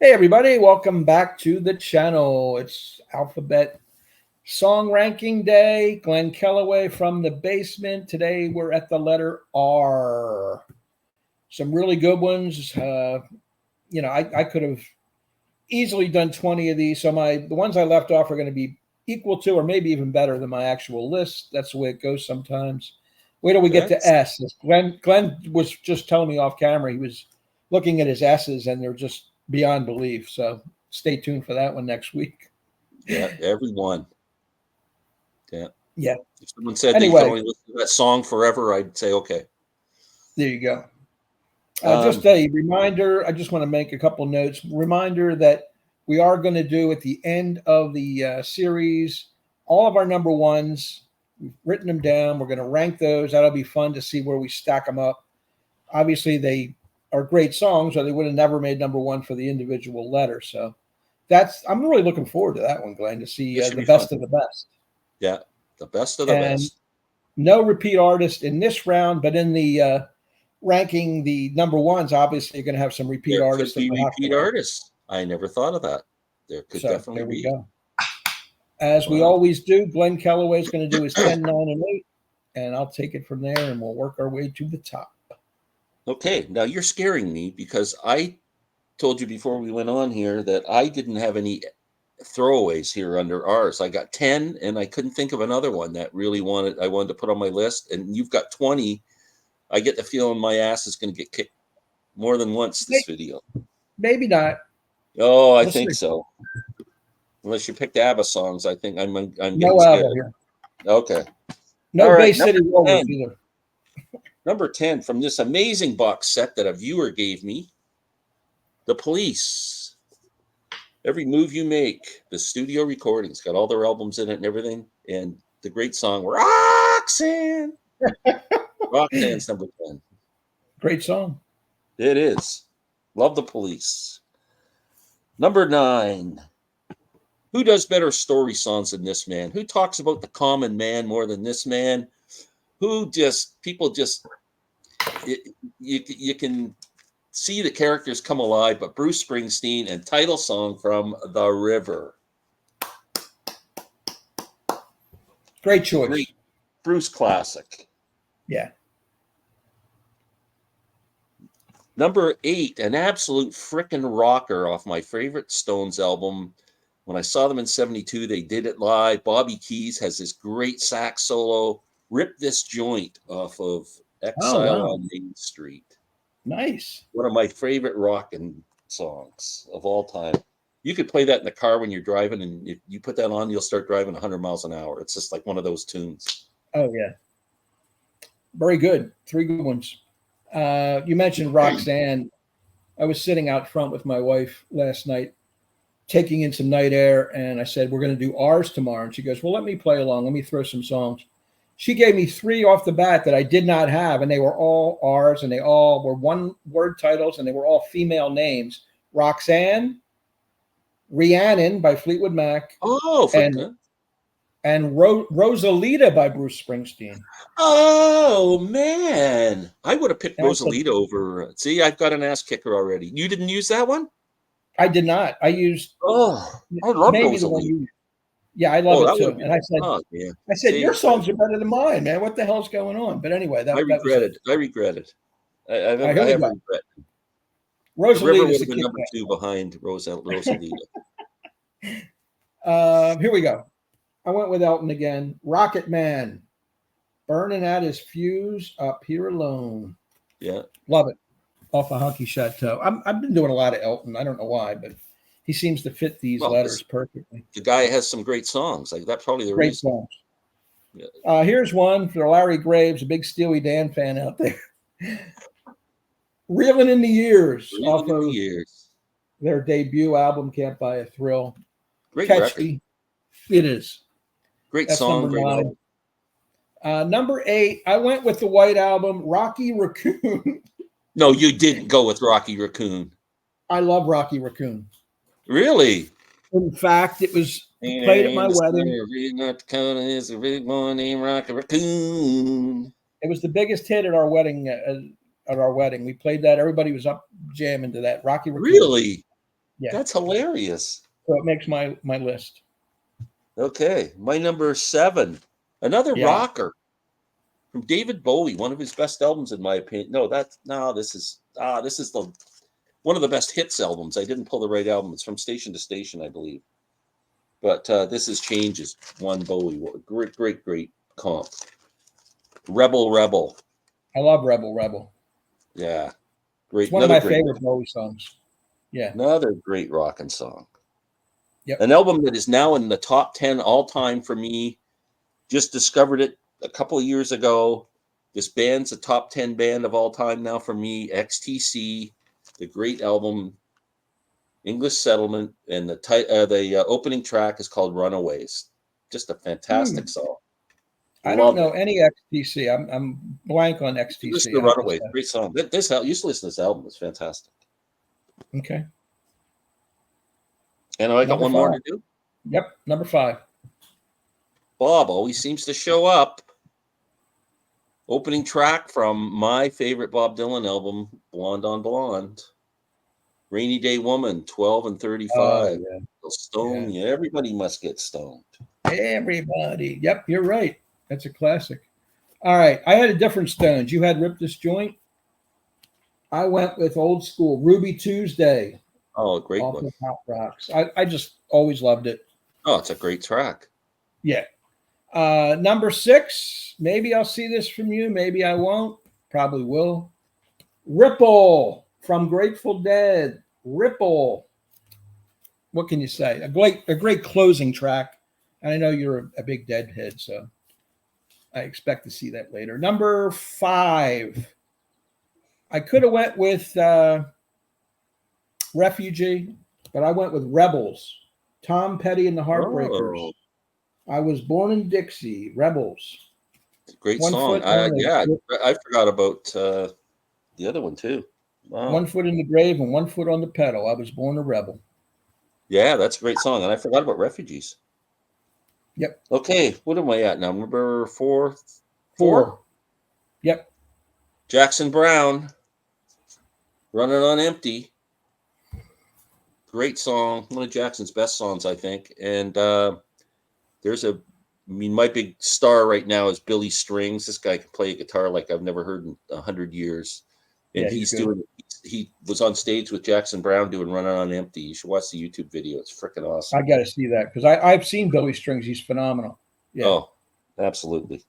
Hey everybody, welcome back to the channel. It's Alphabet Song Ranking Day. Glen Kellaway from the basement. Today we're at the letter R. Some really good ones. I could have easily done 20 of these. So the ones I left off are going to be equal to or maybe even better than my actual list. That's the way it goes sometimes. Wait till we get to S. Glenn was just telling me off camera he was looking at his S's and they're just beyond belief. So stay tuned for that one next week. Yeah, everyone. Yeah. Yeah. If someone said that you Anyway, could only listen to that song forever, I'd say okay. there you go. Just a reminder, I just want to make a couple notes. Reminder that we are going to do at the end of the series all of our number ones. We've written them down. We're going to rank those. That'll be fun to see where we stack them up. Obviously, they are great songs, or they would have never made number one for the individual letter. So I'm really looking forward to that one, Glenn, to see the best of the best. Yeah, the best of the best. No repeat artist in this round, but in the ranking the number ones, obviously you're going to have some repeat artists. Could be repeat artists. I never thought of that. There could definitely be. Go. As we always do, Glen Kellaway is going to do his 10, 9, and 8, and I'll take it from there, and we'll work our way to the top. Okay, now you're scaring me because I told you before we went on here that I didn't have any throwaways here under ours. I got 10, and I couldn't think of another one that I wanted to put on my list, and you've got 20. I get the feeling my ass is going to get kicked more than once this video. Maybe not. Oh, I think so. Unless you picked ABBA songs, I think I'm getting no scared. ABBA here. Okay. No Bay City Rollers either. Number 10 from this amazing box set that a viewer gave me, The Police. Every Move You Make, the studio recordings, got all their albums in it and everything, and the great song Roxanne. Roxanne's number 10. Great song. It is. Love The Police. Number 9. Who does better story songs than this man? Who talks about the common man more than this man? You can see the characters come alive, but Bruce Springsteen and title song from The River. Great choice. Great Bruce classic. Yeah. Number 8, an absolute frickin' rocker off my favorite Stones album. When I saw them in 72, they did it live. Bobby Keys has this great sax solo. Rip This Joint off of Exile on Main Street. Nice. One of my favorite rockin' songs of all time. You could play that in the car when you're driving, and if you put that on, you'll start driving 100 miles an hour. It's just like one of those tunes. Oh, yeah. Very good. 3 good ones. You mentioned Roxanne. I was sitting out front with my wife last night, taking in some night air, and I said, we're going to do ours tomorrow. And she goes, well, let me play along. Let me throw some songs. She gave me 3 off the bat that I did not have, and they were all ours, and they all were one-word titles, and they were all female names. Roxanne, Rhiannon by Fleetwood Mac, and Rosalita by Bruce Springsteen. Oh, man. I would have picked Rosalita over. See, I've got an ass kicker already. You didn't use that one? I did not. I used. I love Rosalita. Yeah, I love it too. And I said, See, your songs are better than mine, man. What the hell's going on? But anyway, I regret it. I regret it. I have regret. Rosalita would have been number 2 behind Rosalita. Here we go. I went with Elton again. Rocket Man, burning out his fuse up here alone. Yeah, love it. Off of Honky Chateau. I've been doing a lot of Elton. I don't know why, but he seems to fit these letters perfectly. The guy has some great songs. Like that's probably the great reason. Songs. Yeah. Here's one for Larry Graves, a big Steely Dan fan out there. Reeling in the Years. Off of their debut album, Can't Buy a Thrill. Great Catchy. Record. It is. Great song. Number 9. Number 8, I went with the White Album, Rocky Raccoon. No, you didn't go with Rocky Raccoon. I love Rocky Raccoon. Really? In fact, it was played at my wedding. Is a big boy named Rocky Raccoon. It was the biggest hit at our wedding. We played that. Everybody was up jamming to that. Rocky Raccoon. Really? Yeah. That's hilarious. So it makes my list. Okay, my number 7, another Yeah. rocker from David Bowie, one of his best albums in my opinion. This is the one of the best hits albums. I didn't pull the right album. It's from Station to Station, I believe. But this is Changes, one Bowie. Great comp. Rebel Rebel. I love Rebel Rebel. Yeah. It's Great. one of my favorite Bowie songs. Yeah. Another great rockin' song. Yep. An album that is now in the top 10 all time for me. Just discovered it a couple of years ago. This band's a top 10 band of all time now for me. XTC, the great album, English Settlement, and the opening track is called Runaways. Just a fantastic song. I don't know it. any XTC. I'm blank on XTC. Listen to Runaways, great song. You used to listen to this album. It's fantastic. Okay. And I got one more to do. Yep, number 5. Bob always seems to show up. Opening track from my favorite Bob Dylan album, Blonde on Blonde. Rainy Day Woman, 12 and 35. Oh, yeah. Stone, yeah. Everybody must get stoned. Everybody. Yep, you're right. That's a classic. All right. I had a different Stones. You had Rip This Joint. I went with old school Ruby Tuesday. Oh, great off one. Of Pop Rocks. I just always loved it. Oh, it's a great track. Yeah. Number 6. Maybe I'll see this from you. Maybe I won't. Probably will. Ripple from Grateful Dead. Ripple. What can you say? A great closing track. And I know you're a big Deadhead, so I expect to see that later. Number 5. I could have went with Refugee, but I went with Rebels. Tom Petty and the Heartbreakers. Oh. I Was Born in Dixie. Rebels. Great song. I forgot about the other one too. Wow. 1 foot in the grave and 1 foot on the pedal. I was born a rebel. Yeah, that's a great song. And I forgot about Refugees. Yep. Okay, what am I at now? Number 4? 4. Yep. Jackson Browne, Running on Empty. Great song. One of Jackson's best songs, I think. And my big star right now is Billy Strings. This guy can play a guitar like I've never heard in 100 years. And yeah, he was on stage with Jackson Browne doing Running on Empty. You should watch the YouTube video. It's freaking awesome. I got to see that because I've seen Billy Strings. He's phenomenal. Yeah. Oh, absolutely.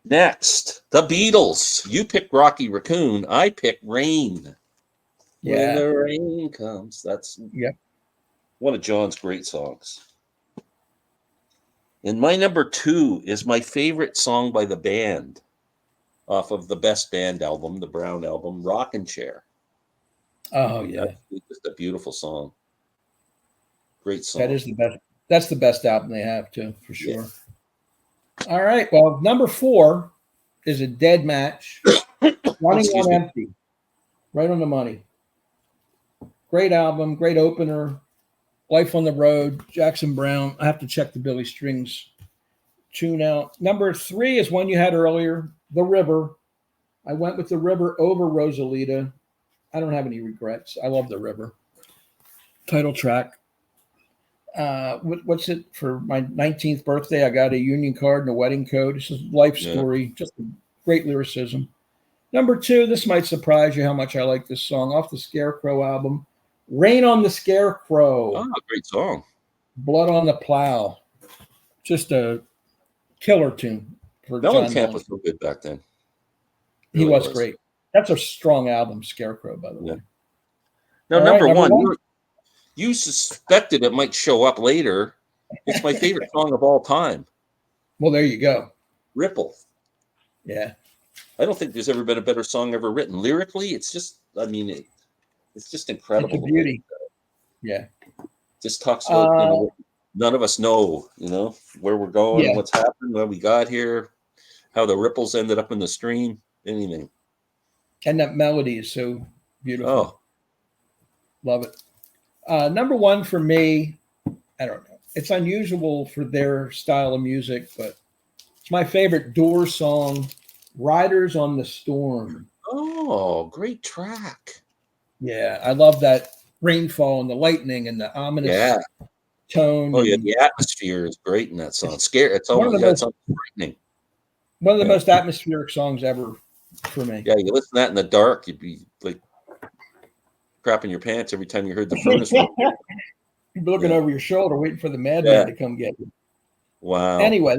Next, the Beatles. You pick Rocky Raccoon. I pick Rain. Yeah. When the rain comes. That's one of John's great songs. And my number 2 is my favorite song by the band off of the Best Band album, the Brown album, Rockin' Chair. Oh, yeah. That's just a beautiful song. Great song. That is the best. That's the best album they have, too, for sure. Yeah. All right. Well, number 4 is a dead match. Running on Empty. Right on the money. Great album, great opener. Life on the Road, Jackson Browne. I have to check the Billy Strings tune out. Number 3 is one you had earlier, The River. I went with The River over Rosalita. I don't have any regrets. I love The River. Title track. What's it for my 19th birthday? I got a union card and a wedding coat. This is life story. Just a great lyricism. Number 2, this might surprise you how much I like this song off the Scarecrow album. Rain on the Scarecrow. Oh, great song. Blood on the Plow. Just a killer tune for Mellencamp was so good back then. He was great. That's a strong album, Scarecrow, by the way. Now, number one, you suspected it might show up later. It's my favorite song of all time. Well, there you go. Ripple. Yeah. I don't think there's ever been a better song ever written. Lyrically, it's just, it's just incredible. It's a beauty. Yeah. Just talks about none of us know, where we're going, what's happened, where we got here, how the ripples ended up in the stream, anything. And that melody is so beautiful. Oh. Love it. Number 1 for me, I don't know. It's unusual for their style of music, but it's my favorite Doors song, Riders on the Storm. Oh, great track. Yeah, I love that rainfall and the lightning and the ominous Yeah. tone. Oh, yeah. And The atmosphere is great in that song. Scare. It's one of almost, the yeah, it's most almost frightening. one of the Yeah. most atmospheric songs ever for me. Yeah. You listen to that in the dark, you'd be like crapping your pants every time you heard the furnace room. You'd be looking Yeah. over your shoulder, waiting for the madman Yeah. to come get you. Wow. Anyway,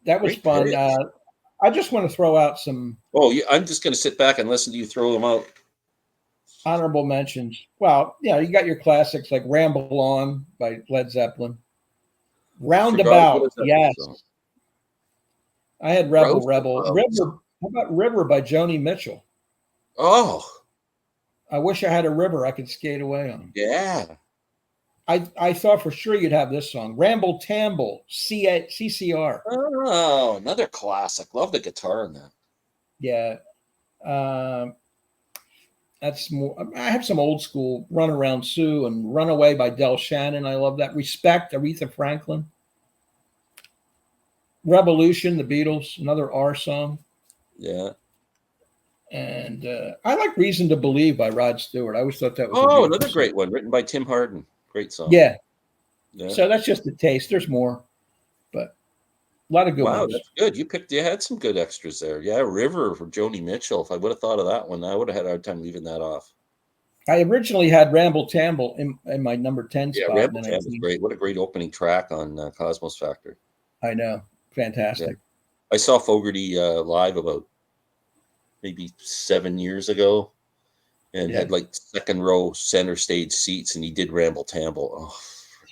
that was Great fun. picks. I just want to throw out some Oh, yeah. I'm just going to sit back and listen to you throw them out. honorable mentions. Well, you got your classics like "Ramble On" by Led Zeppelin, Forgot what "Roundabout." is that Yes, song? I had "Rebel Rebel." Roundabout. River. How about "River" by Joni Mitchell? Oh, I wish I had a river I could skate away on. yeah. I thought for sure you'd have this song, "Ramble Tamble," CCR. Oh, another classic. Love the guitar in that. Yeah. That's more. I have some old school "Run Around Sue" and "Runaway" by Del Shannon. I love that. "Respect," Aretha Franklin. "Revolution," the Beatles, another R song. Yeah. And I like "Reason to Believe" by Rod Stewart. I always thought that was a Oh, beautiful another song. great one written by Tim Hardin. Great song. Yeah. Yeah. So that's just a taste. There's more, but a lot of good Wow, ones. that's good. You had some good extras there. Yeah, River from Joni Mitchell. If I would have thought of that one, I would have had a hard time leaving that off. I originally had "Ramble Tamble" in my number 10 Yeah, spot. Ramble And then Jam was great. What a great opening track on Cosmos Factor. I know. Yeah. Fantastic. I saw Fogerty live about maybe 7 years ago and Yeah. had like second row center stage seats, and he did Ramble Tamble. Oh,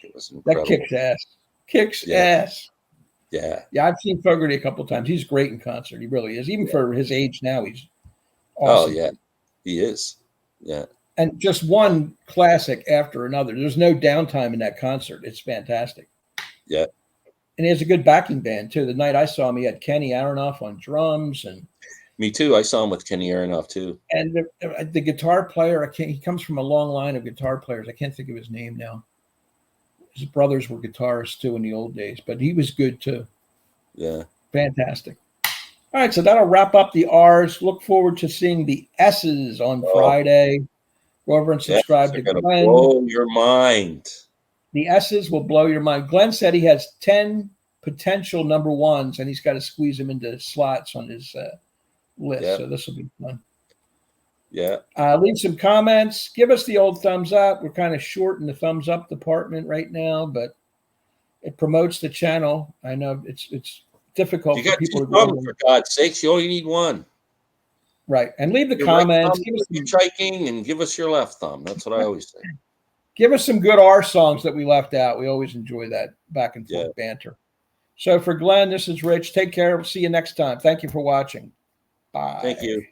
it was That incredible. kicks ass. Kicks Yeah. ass. Yeah. Yeah, I've seen Fogerty a couple of times. He's great in concert. He really is. Even Yeah. for his age now, he's Oh, awesome. yeah. He is. Yeah. And just one classic after another. There's no downtime in that concert. It's fantastic. Yeah. And he has a good backing band, too. The night I saw him, he had Kenny Aronoff on drums. Me too. I saw him with Kenny Aronoff too. And the guitar player, he comes from a long line of guitar players. I can't think of his name now. His brothers were guitarists, too, in the old days. But he was good, too. Yeah. Fantastic. All right, so that'll wrap up the R's. Look forward to seeing the S's on Friday. Go over and subscribe to Gonna Glenn. blow your mind. The S's will blow your mind. Glenn said he has 10 potential number ones, and he's got to squeeze them into slots on his list. Yeah. So this will be fun. Yeah. Leave some comments. Give us the old thumbs up. We're kind of short in the thumbs up department right now, but it promotes the channel. I know it's difficult You for got people two to go. thumbs, for God's sakes. You only need one. Right. And leave the Your comments. right thumb if you're hiking, and give us your left thumb. That's what I always say. Give us some good R songs that we left out. We always enjoy that back and forth banter. So for Glenn, this is Rich. Take care. We'll see you next time. Thank you for watching. Bye. Thank you.